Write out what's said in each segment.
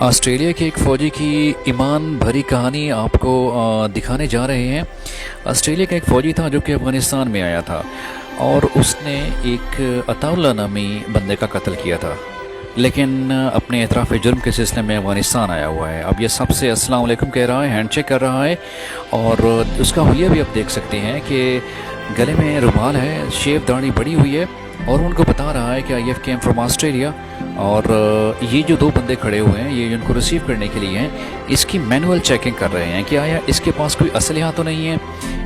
Australia کے ایک فوجی کی ایمان بھری کہانی آپ کو دکھانے جا رہے ہیں۔ آسٹریلیا کا ایک فوجی تھا جو کہ افغانستان میں آیا تھا اور اس نے ایک عطا اللہ نامی بندے کا قتل کیا تھا، لیکن اپنے اعتراف جرم کے سلسلے میں افغانستان آیا ہوا ہے۔ اب یہ سب سے السلام علیکم کہہ رہا ہے، ہینڈ شیک کر رہا ہے، اور اس کا حلیہ بھی آپ دیکھ سکتے ہیں کہ گلے میں رومال ہے، شیپ داڑھی بڑی ہوئی ہے، اور ان کو بتا رہا ہے کہ I have came from Australia. اور یہ جو دو بندے کھڑے ہوئے ہیں، یہ ان کو ریسیو کرنے کے لیے ہیں، اس کی مینول چیکنگ کر رہے ہیں کہ آیا اس کے پاس کوئی اسلحہ تو نہیں ہے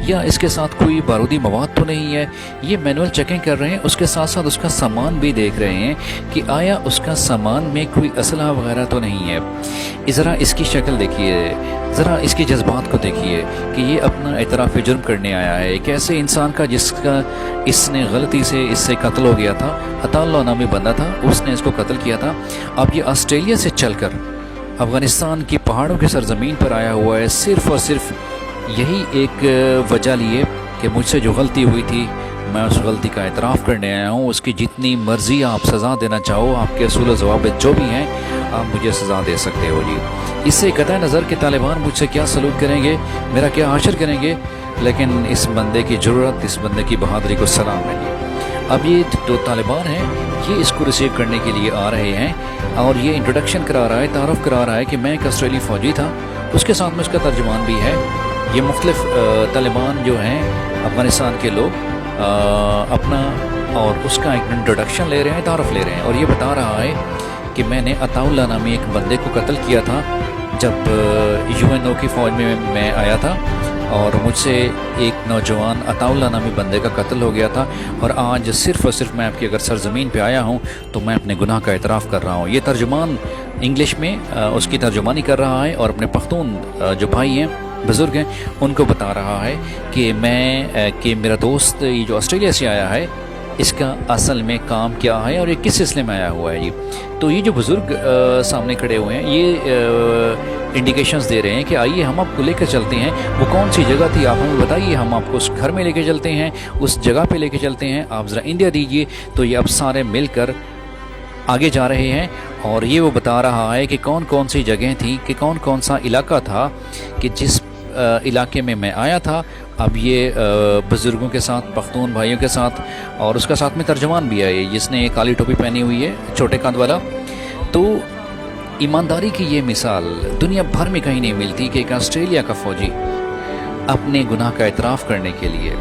یا اس کے ساتھ کوئی بارودی مواد تو نہیں ہے۔ یہ مینول چیکنگ کر رہے ہیں، اس کے ساتھ ساتھ اس کا سامان بھی دیکھ رہے ہیں کہ آیا اس کا سامان میں کوئی اسلحہ وغیرہ تو نہیں ہے۔ ذرا اس کی شکل دیکھیے، ذرا اس کے جذبات کو دیکھیے کہ یہ اپنا اعتراف جرم کرنے آیا ہے۔ ایک ایسے انسان کا جس کا اس نے غلطی سے اس سے قتل ہو گیا تھا، عطا اللہ نامی بندہ تھا، اس نے اس کو قتل کیا تھا۔ اب یہ آسٹریلیا سے چل کر افغانستان کی پہاڑوں کی سرزمین پر آیا ہوا ہے، صرف اور صرف یہی ایک وجہ لیے کہ مجھ سے جو غلطی ہوئی تھی میں اس غلطی کا اعتراف کرنے آیا ہوں۔ اس کی جتنی مرضی آپ سزا دینا چاہو، آپ کے اصول و ضوابط جو بھی ہیں، آپ مجھے سزا دے سکتے ہو جی۔ اس سے قطع نظر کہ طالبان مجھ سے کیا سلوک کریں گے، میرا کیا حشر کریں گے، لیکن اس بندے کی جرأت، اس بندے کی بہادری کو سلام ہے جی۔ اب یہ جو طالبان ہیں یہ اس کو ریسیو کرنے کے لیے آ رہے ہیں، اور یہ انٹروڈکشن کرا رہا ہے، تعارف کرا رہا ہے کہ میں ایک آسٹریلی فوجی تھا، اس کے ساتھ میں اس کا ترجمان بھی ہے۔ یہ مختلف طالبان جو ہیں افغانستان کے لوگ اپنا اور اس کا ایک انٹروڈکشن لے رہے ہیں، تعارف لے رہے ہیں، اور یہ بتا رہا ہے کہ میں نے عطا اللہ نامی ایک بندے کو قتل کیا تھا جب UNO کی فوج میں آیا تھا، اور مجھ سے ایک نوجوان عطا اللہ نامی بندے کا قتل ہو گیا تھا، اور آج صرف اور صرف میں آپ کی اگر سرزمین پہ آیا ہوں تو میں اپنے گناہ کا اعتراف کر رہا ہوں۔ یہ ترجمان انگلش میں اس کی ترجمانی کر رہا ہے، اور اپنے پختون جو بھائی ہیں، بزرگ ہیں، ان کو بتا رہا ہے کہ میرا دوست یہ جو آسٹریلیا سے آیا ہے اس کا اصل میں کام کیا ہے اور یہ کس سلسلے میں آیا ہوا ہے جی۔ تو یہ جو بزرگ سامنے کھڑے ہوئے ہیں یہ انڈیکیشنز دے رہے ہیں کہ آئیے ہم آپ کو لے کر چلتے ہیں، وہ کون سی جگہ تھی آپ ہمیں بتائیے، ہم آپ کو اس گھر میں لے کے چلتے ہیں، اس جگہ پہ لے کے چلتے ہیں، آپ ذرا انڈیا دیجیے۔ تو یہ اب سارے مل کر آگے جا رہے ہیں، اور یہ وہ بتا رہا ہے کہ کون کون سی جگہیں تھیں، کہ کون کون سا علاقہ تھا، کہ جس علاقے میں آیا تھا۔ اب یہ بزرگوں کے ساتھ، پختون بھائیوں کے ساتھ، اور اس کا ساتھ میں ترجمان بھی ہے جس نے کالی ٹوپی پہنی ہوئی ہے، چھوٹے قد والا۔ تو ایمانداری کی یہ مثال دنیا بھر میں کہیں نہیں ملتی کہ ایک آسٹریلیا کا فوجی اپنے گناہ کا اعتراف کرنے کے لیے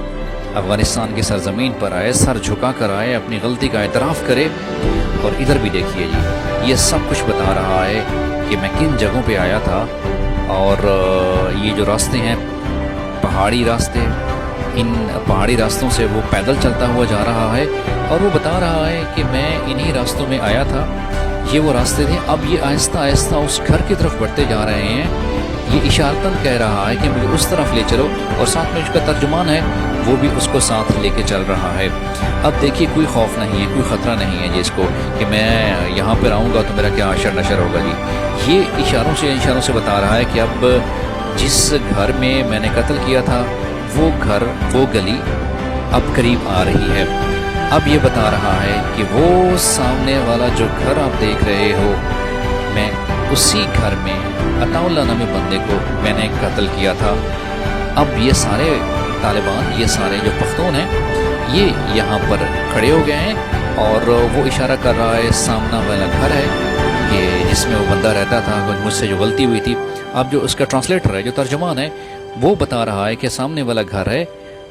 افغانستان کی سرزمین پر آئے، سر جھکا کر آئے، اپنی غلطی کا اعتراف کرے۔ اور ادھر بھی دیکھیے جی، یہ سب کچھ بتا رہا ہے کہ میں کن جگہوں پہ آیا تھا، اور یہ جو راستے ہیں پہاڑی راستے، ان پہاڑی راستوں سے وہ پیدل چلتا ہوا جا رہا ہے، اور وہ بتا رہا ہے کہ میں انہی راستوں میں آیا تھا، یہ وہ راستے تھے۔ اب یہ آہستہ آہستہ اس گھر کی طرف بڑھتے جا رہے ہیں، یہ اشارتاً کہہ رہا ہے کہ مجھے اس طرف لے چلو، اور ساتھ میں اس کا ترجمان ہے وہ بھی اس کو ساتھ لے کے چل رہا ہے۔ اب دیکھیے کوئی خوف نہیں ہے، کوئی خطرہ نہیں ہے جس کو کہ میں یہاں پر آؤں گا تو میرا کیا حشر نشر ہوگا جی۔ یہ اشاروں سے بتا رہا ہے کہ اب جس گھر میں میں نے قتل کیا تھا وہ گھر، وہ گلی اب قریب آ رہی ہے۔ اب یہ بتا رہا ہے کہ وہ سامنے والا جو گھر آپ دیکھ رہے ہو، میں اسی گھر میں عطا اللہ نامی بندے کو میں نے قتل کیا تھا۔ اب یہ سارے طالبان، یہ سارے جو پختون ہیں، یہ یہاں پر کھڑے ہو گئے ہیں، اور وہ اشارہ کر رہا ہے سامنا والا گھر ہے کہ جس میں وہ بندہ رہتا تھا، مجھ سے جو غلطی ہوئی تھی۔ اب جو اس کا ٹرانسلیٹر ہے، جو ترجمان ہے، وہ بتا رہا ہے کہ سامنے والا گھر ہے،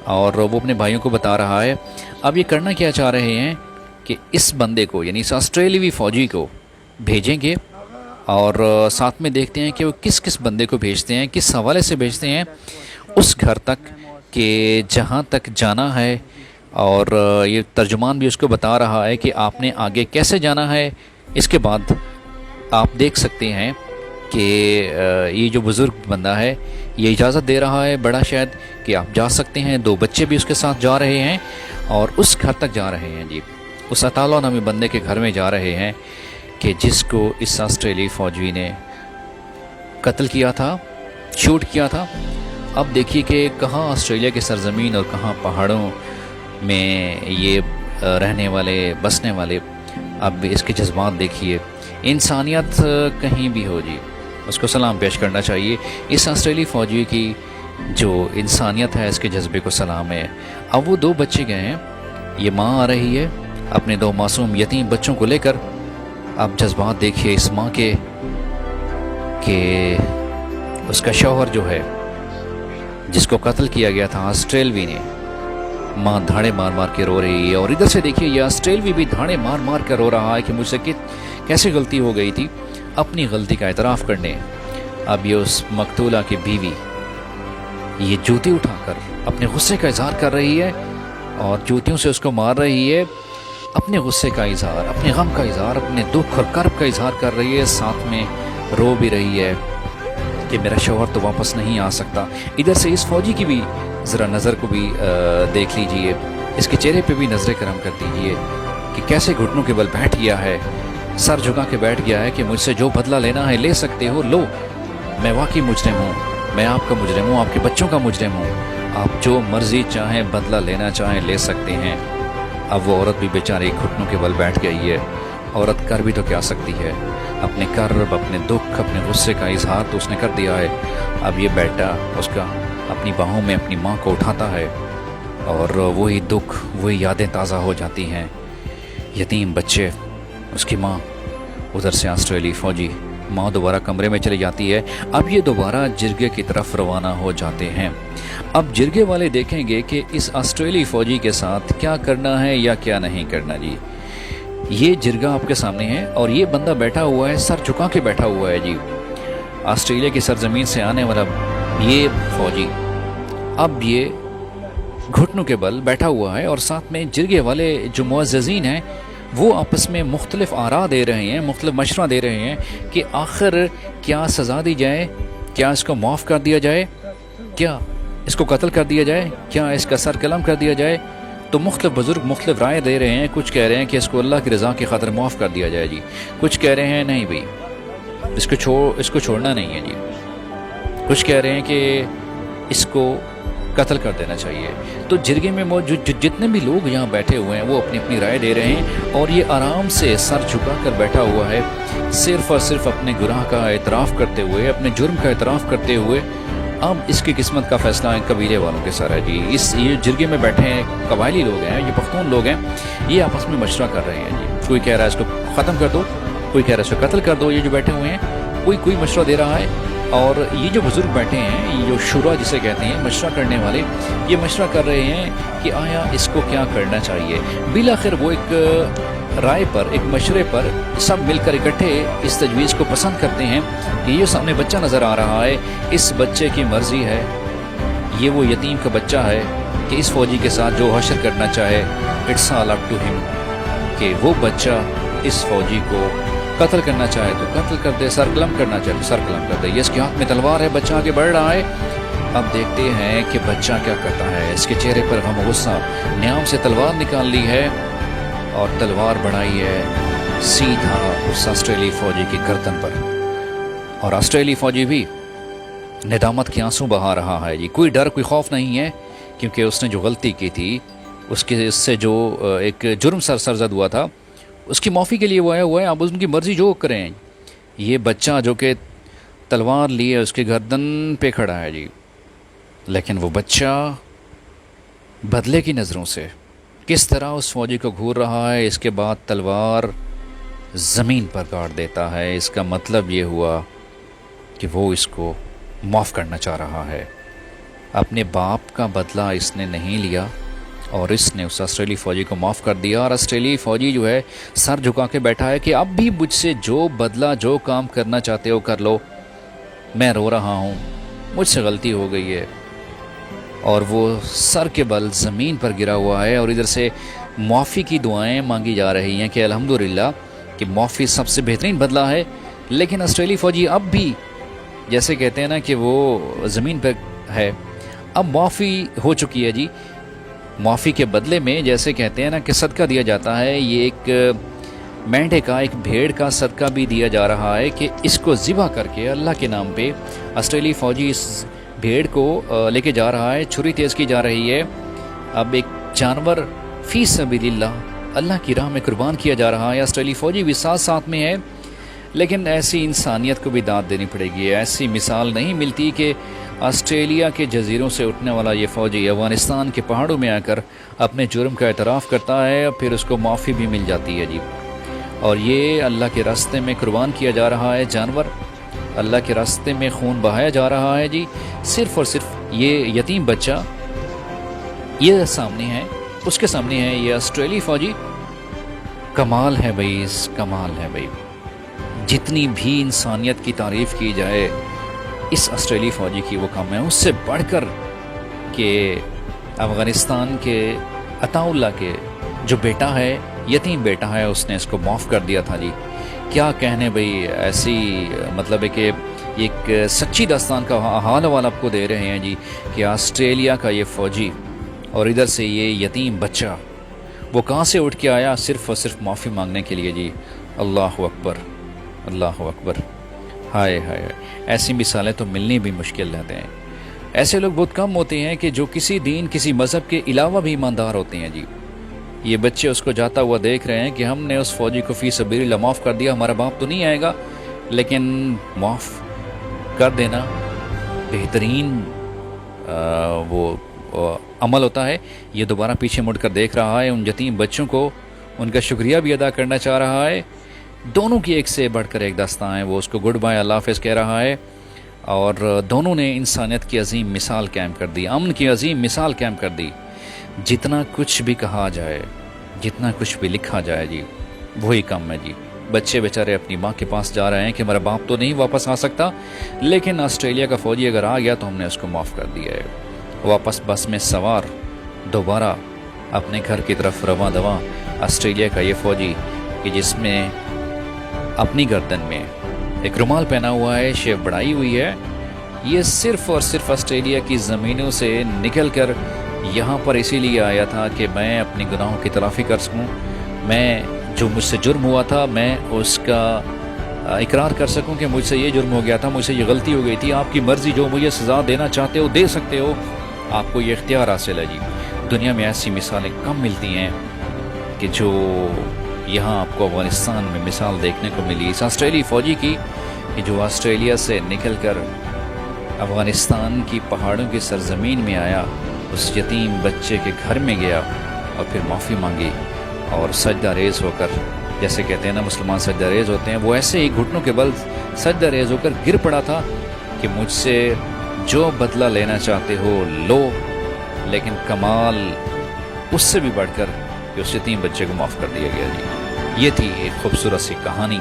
اور وہ اپنے بھائیوں کو بتا رہا ہے۔ اب یہ کرنا کیا چاہ رہے ہیں کہ اس بندے کو، یعنی اس آسٹریلوی فوجی کو بھیجیں گے، اور ساتھ میں دیکھتے ہیں کہ وہ کس کس بندے کو بھیجتے ہیں، کس حوالے سے بھیجتے ہیں اس گھر تک کہ جہاں تک جانا ہے۔ اور یہ ترجمان بھی اس کو بتا رہا ہے کہ آپ نے آگے کیسے جانا ہے۔ اس کے بعد آپ دیکھ سکتے ہیں کہ یہ جو بزرگ بندہ ہے یہ اجازت دے رہا ہے، بڑا شاید، کہ آپ جا سکتے ہیں۔ دو بچے بھی اس کے ساتھ جا رہے ہیں، اور اس گھر تک جا رہے ہیں جی، اس عطا اللہ نامی بندے کے گھر میں جا رہے ہیں کہ جس کو اس آسٹریلی فوجی نے قتل کیا تھا، شوٹ کیا تھا۔ اب دیکھیے کہ کہاں آسٹریلیا کی سرزمین اور کہاں پہاڑوں میں یہ رہنے والے، بسنے والے، اب اس کے جذبات دیکھیے، انسانیت کہیں بھی ہو جی، اس کو سلام پیش کرنا چاہیے۔ اس آسٹریلی فوجی کی جو انسانیت ہے، اس کے جذبے کو سلام ہے۔ اب وہ 2 بچے گئے ہیں، یہ ماں آ رہی ہے اپنے 2 معصوم یتیم بچوں کو لے کر۔ اب جذبات دیکھیے اس ماں کے کہ اس کا شوہر جو ہے، جس کو قتل کیا گیا تھا آسٹریلوی نے، ماں دھاڑے مار مار کے رو رہی ہے، اور ادھر سے دیکھیے یہ آسٹریلوی بھی دھاڑے مار مار کر رو رہا ہے کہ مجھ سے کیسے غلطی ہو گئی تھی، اپنی غلطی کا اعتراف کرنے۔ اب یہ اس مقتولہ کی بیوی یہ جوتی اٹھا کر اپنے غصے کا اظہار کر رہی ہے، اور جوتیوں سے اس کو مار رہی ہے، اپنے غصے کا اظہار، اپنے غم کا اظہار، اپنے دکھ اور کرب کا اظہار کر رہی ہے، ساتھ میں رو بھی رہی ہے کہ میرا شوہر تو واپس نہیں آ سکتا۔ ادھر سے اس فوجی کی بھی ذرا نظر کو بھی دیکھ لیجئے، اس کے چہرے پہ بھی نظر کرم کر دیجئے کہ کیسے گھٹنوں کے بل بیٹھ گیا ہے، سر جھکا کے بیٹھ گیا ہے کہ مجھ سے جو بدلہ لینا ہے لے سکتے ہو، لو، میں واقعی مجرم ہوں، میں آپ کا مجرم ہوں، آپ کے بچوں کا مجرم ہوں، آپ جو مرضی چاہیں بدلہ لینا چاہیں لے سکتے ہیں۔ اب وہ عورت بھی بیچاری گھٹنوں کے بل بیٹھ گئی ہے۔ عورت کر بھی تو کیا سکتی ہے، اپنے کرب، اپنے دکھ، اپنے غصے کا اظہار تو اس نے کر دیا ہے۔ اب یہ بیٹا اس کا اپنی باہوں میں اپنی ماں کو اٹھاتا ہے، اور وہی دکھ، وہی یادیں تازہ ہو جاتی ہیں، یتیم بچے، اس کی ماں، ادھر سے آسٹریلی فوجی۔ ماں دوبارہ کمرے میں چلی جاتی ہے۔ اب یہ دوبارہ جرگے کی طرف روانہ ہو جاتے ہیں۔ اب جرگے والے دیکھیں گے کہ اس آسٹریلی فوجی کے ساتھ کیا کرنا ہے یا کیا نہیں کرنا جی۔ یہ جرگہ آپ کے سامنے ہے، اور یہ بندہ بیٹھا ہوا ہے، سر جھکا کے بیٹھا ہوا ہے جی، آسٹریلیا کی سرزمین سے آنے والا یہ فوجی۔ اب یہ گھٹنوں کے بل بیٹھا ہوا ہے، اور ساتھ میں جرگے والے جو معززین ہیں وہ آپس میں مختلف آراء دے رہے ہیں، مختلف مشورہ دے رہے ہیں کہ آخر کیا سزا دی جائے، کیا اس کو معاف کر دیا جائے، کیا اس کو قتل کر دیا جائے، کیا اس کا سر قلم کر دیا جائے۔ تو مختلف بزرگ مختلف رائے دے رہے ہیں۔ کچھ کہہ رہے ہیں کہ اس کو اللہ کی رضا کی خاطر معاف کر دیا جائے جی، کچھ کہہ رہے ہیں نہیں بھائی اس کو چھوڑنا نہیں ہے جی، کچھ کہہ رہے ہیں کہ اس کو قتل کر دینا چاہیے۔ تو جرگے میں موجود جتنے بھی لوگ یہاں بیٹھے ہوئے ہیں وہ اپنی اپنی رائے دے رہے ہیں، اور یہ آرام سے سر جھکا کر بیٹھا ہوا ہے، صرف اور صرف اپنے گناہ کا اعتراف کرتے ہوئے، اپنے جرم کا اعتراف کرتے ہوئے۔ اب اس کی قسمت کا فیصلہ قبیلے والوں کے سر ہے جی۔ یہ جرگے میں بیٹھے ہیں قبائلی لوگ ہیں، یہ پختون لوگ ہیں، یہ آپس میں مشورہ کر رہے ہیں جی۔ کوئی کہہ رہا ہے اس کو ختم کر دو، کوئی کہہ رہا ہے اس کو قتل کر دو، یہ جو بیٹھے ہوئے ہیں کوئی مشورہ دے رہا ہے۔ اور یہ جو بزرگ بیٹھے ہیں، یہ جو شورا جسے کہتے ہیں، مشورہ کرنے والے، یہ مشورہ کر رہے ہیں کہ آیا اس کو کیا کرنا چاہیے۔ بالآخر وہ ایک رائے پر، ایک مشورے پر سب مل کر اکٹھے اس تجویز کو پسند کرتے ہیں کہ یہ سامنے بچہ نظر آ رہا ہے، اس بچے کی مرضی ہے، یہ وہ یتیم کا بچہ ہے کہ اس فوجی کے ساتھ جو حشر کرنا چاہے، اٹس آل اپ ٹو ہم، کہ وہ بچہ اس فوجی کو قتل کرنا چاہے تو قتل کر دے، سر قلم کرنا چاہے تو سر قلم کر دے۔ یہ اس کے ہاتھ میں تلوار ہے، بچہ آگے بڑھ رہا ہے۔ اب دیکھتے ہیں کہ بچہ کیا کرتا ہے۔ اس کے چہرے پر غم و غصہ، نیام سے تلوار نکال لی ہے اور تلوار بڑھائی ہے سیدھا اس آسٹریلی فوجی کی گردن پر، اور آسٹریلی فوجی بھی ندامت کے آنسو بہا رہا ہے جی۔ کوئی ڈر، کوئی خوف نہیں ہے، کیونکہ اس نے جو غلطی کی تھی، اس سے جو ایک جرم سرزد ہوا تھا، اس کی معافی کے لیے وہ آیا ہوا ہے۔ اب ان کی مرضی جو کریں۔ یہ بچہ جو کہ تلوار لیے اس کے گردن پہ کھڑا ہے جی، لیکن وہ بچہ بدلے کی نظروں سے کس طرح اس فوجی کو گھور رہا ہے، اس کے بعد تلوار زمین پر گاڑ دیتا ہے۔ اس کا مطلب یہ ہوا کہ وہ اس کو معاف کرنا چاہ رہا ہے۔ اپنے باپ کا بدلہ اس نے نہیں لیا، اور اس نے اس آسٹریلی فوجی کو معاف کر دیا۔ اور آسٹریلی فوجی جو ہے سر جھکا کے بیٹھا ہے کہ اب بھی مجھ سے جو بدلہ، جو کام کرنا چاہتے ہو کر لو، میں رو رہا ہوں، مجھ سے غلطی ہو گئی ہے۔ اور وہ سر کے بل زمین پر گرا ہوا ہے، اور ادھر سے معافی کی دعائیں مانگی جا رہی ہیں کہ الحمدللہ کہ معافی سب سے بہترین بدلہ ہے۔ لیکن آسٹریلی فوجی اب بھی جیسے کہتے ہیں نا کہ وہ زمین پر ہے، اب معافی ہو چکی ہے جی۔ معافی کے بدلے میں جیسے کہتے ہیں نا کہ صدقہ دیا جاتا ہے، یہ ایک مینڈے کا، ایک بھیڑ کا صدقہ بھی دیا جا رہا ہے کہ اس کو ذبح کر کے اللہ کے نام پہ آسٹریلی فوجی اس بھیڑ کو لے کے جا رہا ہے، چھری تیز کی جا رہی ہے۔ اب ایک جانور فی سبیل اللہ، اللہ کی راہ میں قربان کیا جا رہا ہے۔ آسٹریلی فوجی بھی ساتھ میں ہے، لیکن ایسی انسانیت کو بھی داد دینی پڑے گی. ایسی مثال نہیں ملتی کہ آسٹریلیا کے جزیروں سے اٹھنے والا یہ فوجی افغانستان کے پہاڑوں میں آ کر اپنے جرم کا اعتراف کرتا ہے اور پھر اس کو معافی بھی مل جاتی ہے جی. اور یہ اللہ کے راستے میں قربان کیا جا رہا ہے جانور, اللہ کے راستے میں خون بہایا جا رہا ہے جی, صرف اور صرف یہ یتیم بچہ یہ سامنے ہے, اس کے سامنے ہے یہ آسٹریلی فوجی. کمال ہے بھائی, کمال ہے بھائی. جتنی بھی انسانیت کی تعریف کی جائے اس آسٹریلی فوجی کی وہ کم ہے. اس سے بڑھ کر کہ افغانستان کے عطا اللہ کے جو بیٹا ہے, یتیم بیٹا ہے, اس نے اس کو معاف کر دیا تھا جی. کیا کہنے بھئی, ایسی مطلب ہے کہ ایک سچی داستان کا حال حوالہ آپ کو دے رہے ہیں جی کہ آسٹریلیا کا یہ فوجی اور ادھر سے یہ یتیم بچہ وہ کہاں سے اٹھ کے آیا, صرف اور صرف معافی مانگنے کے لیے جی. اللہ اکبر, اللہ اکبر. ہائے ہائے, ایسی مثالیں تو ملنی بھی مشکل رہتے ہیں. ایسے لوگ بہت کم ہوتے ہیں کہ جو کسی دین کسی مذہب کے علاوہ بھی ایماندار ہوتے ہیں جی. یہ بچے اس کو جاتا ہوا دیکھ رہے ہیں کہ ہم نے اس فوجی کو فی سبیل اللہ معاف کر دیا, ہمارا باپ تو نہیں آئے گا, لیکن معاف کر دینا بہترین وہ عمل ہوتا ہے. یہ دوبارہ پیچھے مڑ کر دیکھ رہا ہے ان یتیم بچوں کو, ان کا شکریہ بھی ادا کرنا چاہ رہا ہے. دونوں کی ایک سے بڑھ کر ایک داستان ہے. وہ اس کو گڈ بائے, اللہ حافظ کہہ رہا ہے, اور دونوں نے انسانیت کی عظیم مثال قائم کر دی, امن کی عظیم مثال قائم کر دی. جتنا کچھ بھی کہا جائے, جتنا کچھ بھی لکھا جائے جی, وہی کم ہے جی. بچے بیچارے اپنی ماں کے پاس جا رہے ہیں کہ ہمارا باپ تو نہیں واپس آ سکتا, لیکن آسٹریلیا کا فوجی اگر آ گیا تو ہم نے اس کو معاف کر دیا ہے. واپس بس میں سوار دوبارہ اپنے گھر کی طرف رواں دواں آسٹریلیا کا یہ فوجی کہ جس میں اپنی گردن میں ایک رومال پہنا ہوا ہے, شیو بڑھائی ہوئی ہے. یہ صرف اور صرف آسٹریلیا کی زمینوں سے نکل کر یہاں پر اسی لیے آیا تھا کہ میں اپنی گناہوں کی تلافی کر سکوں, میں جو مجھ سے جرم ہوا تھا میں اس کا اقرار کر سکوں کہ مجھ سے یہ جرم ہو گیا تھا, مجھ سے یہ غلطی ہو گئی تھی. آپ کی مرضی, جو مجھے سزا دینا چاہتے ہو دے سکتے ہو, آپ کو یہ اختیار حاصل ہے جی. دنیا میں ایسی مثالیں کم ملتی ہیں کہ جو یہاں آپ کو افغانستان میں مثال دیکھنے کو ملی اس آسٹریلی فوجی کی کہ جو آسٹریلیا سے نکل کر افغانستان کی پہاڑوں کی سرزمین میں آیا, اس یتیم بچے کے گھر میں گیا اور پھر معافی مانگی اور سجدہ ریز ہو کر, جیسے کہتے ہیں نا مسلمان سجدہ ریز ہوتے ہیں, وہ ایسے ہی گھٹنوں کے بل سجدہ ریز ہو کر گر پڑا تھا کہ مجھ سے جو بدلہ لینا چاہتے ہو لو, لیکن کمال اس سے بھی بڑھ کر کہ اس یتیم بچے کو معاف کر دیا گیا جی. یہ تھی ایک خوبصورت سی کہانی